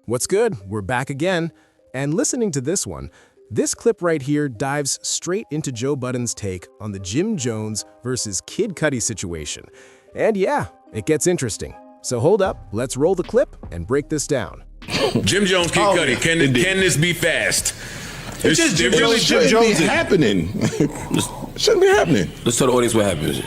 What's good? We're back again. And listening to this one, this clip right here dives straight into Joe Budden's take on the Jim Jones versus Kid Cudi situation. And yeah, it gets interesting. So hold up, let's roll the clip and break this down. Jim Jones, Kid Cudi, can this be fast? It's just Jim Jones. Jim Jones is happening. Shouldn't be happening. Let's tell the audience what happened.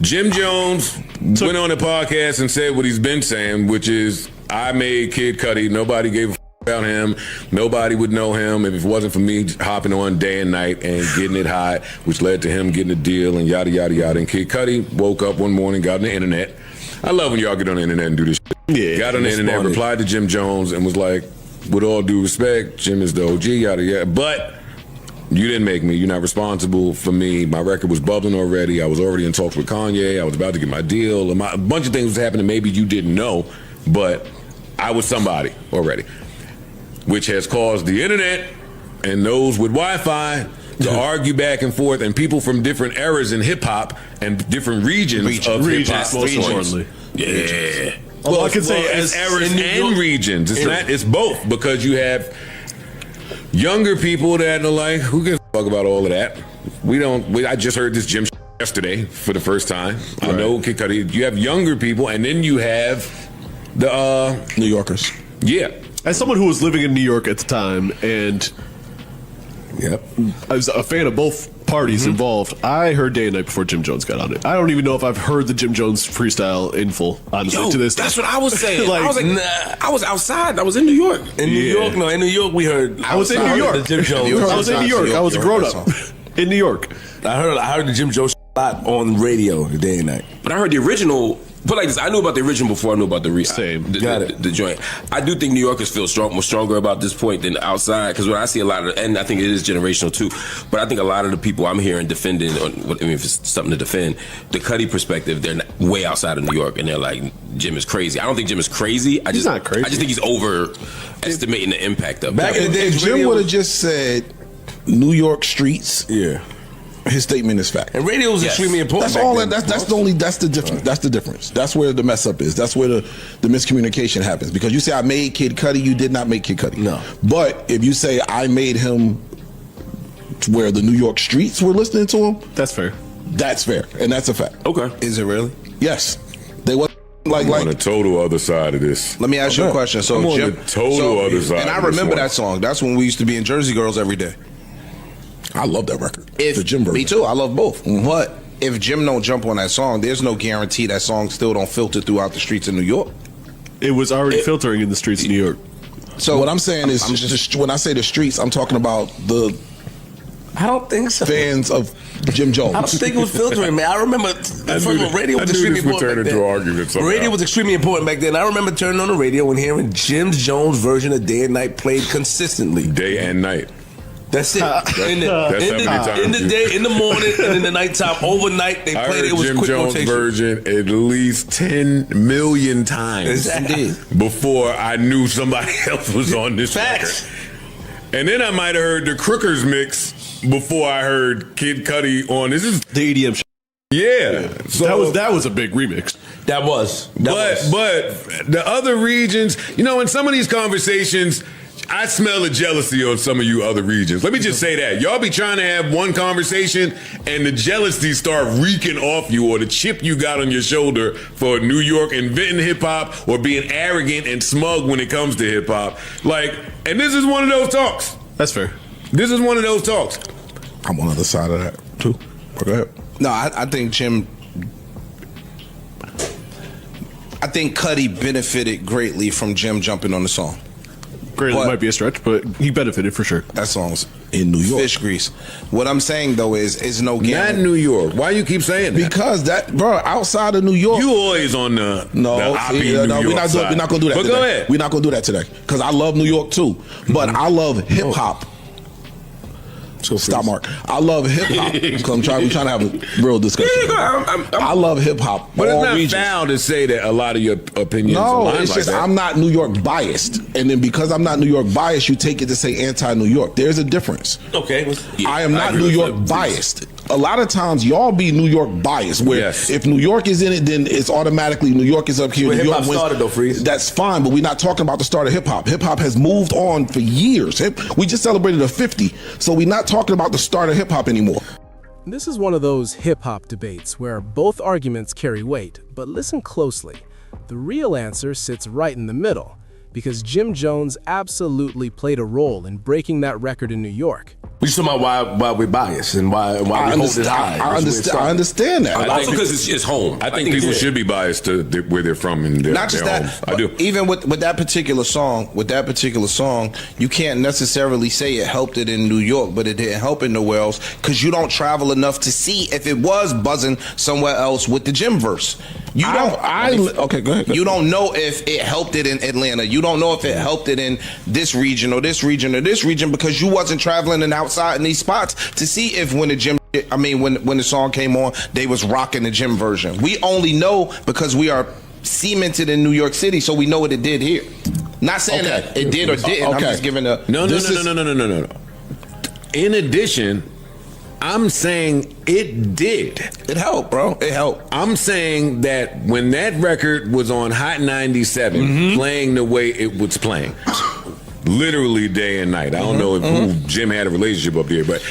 Jim Jones went on a podcast and said what he's been saying, which is, I made Kid Cudi. Nobody gave a f about him. Nobody would know him if it wasn't for me hopping on day and night and getting it hot, which led to him getting a deal and yada, yada, yada. And Kid Cudi woke up one morning, got on the internet. I love when y'all get on the internet and do this shit. Yeah, got on the internet, replied to Jim Jones, and was like, with all due respect, Jim is the OG, yada, yada. But you didn't make me. You're not responsible for me. My record was bubbling already. I was already in talks with Kanye. I was about to get my deal. A bunch of things was happening maybe you didn't know, but I was somebody already, which has caused the internet and those with Wi-Fi to argue back and forth, and people from different eras in hip-hop and different regions of hip-hop. Yeah. Well, I can say as eras and regions. It's both, because you have younger people that are like, who gives a fuck about all of that? I just heard this Jim yesterday for the first time. Right. I know Kid Cudi. You have younger people, and then you have the New Yorkers. Yeah. As someone who was living in New York at the time, and I was a fan of both parties involved, I heard Day and Night before Jim Jones got on it. I don't even know if I've heard the Jim Jones freestyle in full, honestly, to this day. That's what I was saying. I was like, nah, I was outside. I was in New York. In New York, we heard. I was in New York. Jim Jones. I was in New York. I was a grown-up in New York. I heard the Jim Jones spot on radio Day and Night. But I heard the original. Put like this, I knew about the original before I knew about the the joint. I do think New Yorkers feel more stronger about this point than outside, because when I see a lot of, and I think it is generational too, but I think a lot of the people I'm hearing defending, if it's something to defend, the Cudi perspective, they're way outside of New York, and they're like, Jim is crazy. I don't think Jim is crazy. He's not crazy. I just think he's overestimating the impact of it. Back in the day, Jim would have just said New York streets. Yeah. His statement is fact, and radio was extremely important. That's all. That's the difference. That's the difference. That's where the mess up is. That's where the miscommunication happens. Because you say I made Kid Cudi, you did not make Kid Cudi. No. But if you say I made him, where the New York streets were listening to him, that's fair. That's fair, and that's a fact. Okay. Is it really? Yes. They were like on the total other side of this. Let me ask you a question. So I'm on Jim, the total other side. And I remember that song. That's when we used to be in Jersey Girls every day. I love that record. The Jim version. Me too. I love both. But if Jim don't jump on that song, there's no guarantee that song still don't filter throughout the streets of New York. It was already filtering in the streets of New York. So what I'm saying is, when I say the streets, I'm talking about the. I don't think so. Fans of Jim Jones. I don't think it was filtering, man. I remember radio was extremely important back then. Radio was extremely important back then. I remember turning on the radio and hearing Jim Jones' version of Day and Night played consistently. Day and Night. That's it. In the day, in the morning, and in the nighttime, overnight, they played it. It was Jim quick Jones rotation. version at least 10 million times before I knew somebody else was on this record. And then I might have heard the Crookers mix before I heard Kid Cudi on. This is the EDM. Yeah, so that was a big remix. But the other regions, in some of these conversations, I smell a jealousy on some of you other regions. Let me just say that. Y'all be trying to have one conversation and the jealousy start reeking off you, or the chip you got on your shoulder for New York inventing hip-hop or being arrogant and smug when it comes to hip-hop. And this is one of those talks. That's fair. This is one of those talks. I'm on the other side of that, too. Go ahead. No, I think Jim... I think Cudi benefited greatly from Jim jumping on the song. Greatly might be a stretch, but he benefited for sure. That song's in New York. Fish grease. What I'm saying though is no guarantee. Not New York. Why you keep saying that? Because outside of New York, you always on the New York we're not gonna do that. But today. Go ahead. We're not gonna do that today because I love New York too, but I love hip hop. Stop, Mark. I love hip hop. We're trying to have a real discussion. I love hip hop. But it's not foul to say that a lot of your opinions. No, it's just I'm not New York biased, and then because I'm not New York biased, you take it to say anti-New York. There's a difference. Okay. I am not New York biased. a lot of times y'all be New York biased, where Yes. if New York is in it, then it's automatically New York is up here. Where New York hip-hop wins. started, though, Freeze. That's fine, but we're not talking about the start of hip hop. Hip hop has moved on for years. We just celebrated a 50, so we're not talking about the start of hip hop anymore. This is one of those hip-hop debates where both arguments carry weight, but listen closely. The real answer sits right in the middle, because Jim Jones absolutely played a role in breaking that record in New York. We just talking about why we're biased and why we hold it high. I understand that. Also because it's home. I think people should be biased to where they're from and their, Not just their that, home. I do. even with that particular song, you can't necessarily say it helped it in New York, but it didn't help it nowhere else because you don't travel enough to see if it was buzzing somewhere else with the Jim verse. You don't. Okay, go ahead. You don't know if it helped it in Atlanta. You don't know if it helped it in this region or this region or this region because you wasn't traveling and outside in these spots to see if when the song came on, they was rocking the Jim version. We only know because we are cemented in New York City, so we know what it did here. Not saying that it did or didn't. I'm just giving a No. In addition, I'm saying it did. It helped, bro. It helped. I'm saying that when that record was on Hot 97, playing the way it was playing, literally day and night. I don't know if who Jim had a relationship up here, but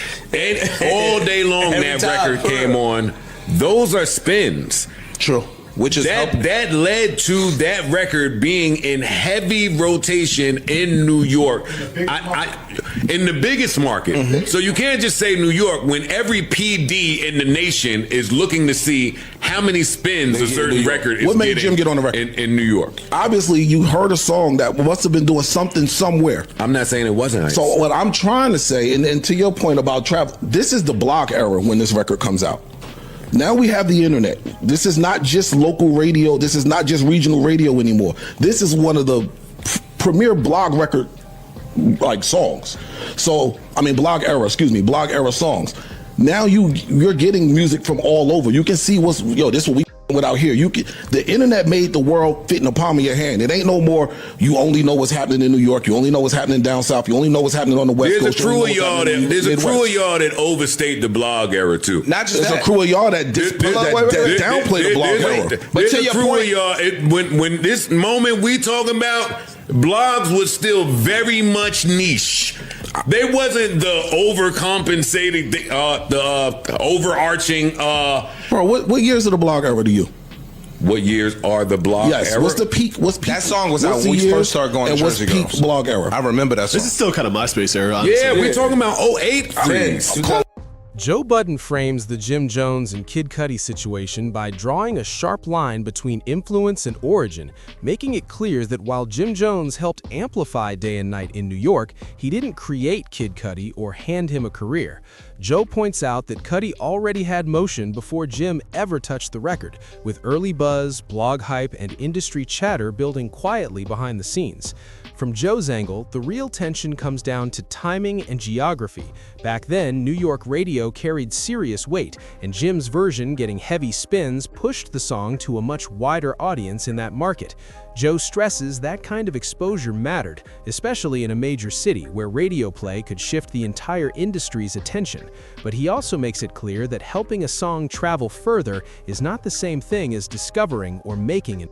all day long that record came on. Those are spins. True. Which is that led to that record being in heavy rotation in New York, in the biggest market. So you can't just say New York when every PD in the nation is looking to see how many spins a certain record is What made getting Jim get on the record? in New York. Obviously, you heard a song that must have been doing something somewhere. I'm not saying it wasn't. So what I'm trying to say, and to your point about travel, this is the blog era when this record comes out. Now we have the internet. This is not just local radio. This is not just regional radio anymore. This is one of the premier blog record songs. So blog era songs. Now you're getting music from all over. You can see this is what we with out here. The internet made the world fit in the palm of your hand. It ain't no more you only know what's happening in New York, you only know what's happening down south, you only know what's happening on the west coast. There's a crew of y'all that overstate the blog era too. Not just There's that. a crew of y'all that downplay the blog era. But to your point, when this moment we talking about, blogs was still very much niche. They wasn't the overcompensating, the overarching. Bro, what years of the blog era to you? What years are the blog era? What's the peak? that song was out when we first started going and to what's Jersey peak Girls. blog era? I remember that song. This is still kind of MySpace era, honestly. Yeah, we're talking about 08 freeze. Joe Budden frames the Jim Jones and Kid Cudi situation by drawing a sharp line between influence and origin, making it clear that while Jim Jones helped amplify Day and Night in New York, he didn't create Kid Cudi or hand him a career. Joe points out that Cudi already had motion before Jim ever touched the record, with early buzz, blog hype, and industry chatter building quietly behind the scenes. From Joe's angle, the real tension comes down to timing and geography. Back then, New York radio carried serious weight, and Jim's version getting heavy spins pushed the song to a much wider audience in that market. Joe stresses that kind of exposure mattered, especially in a major city where radio play could shift the entire industry's attention. But he also makes it clear that helping a song travel further is not the same thing as discovering or making it.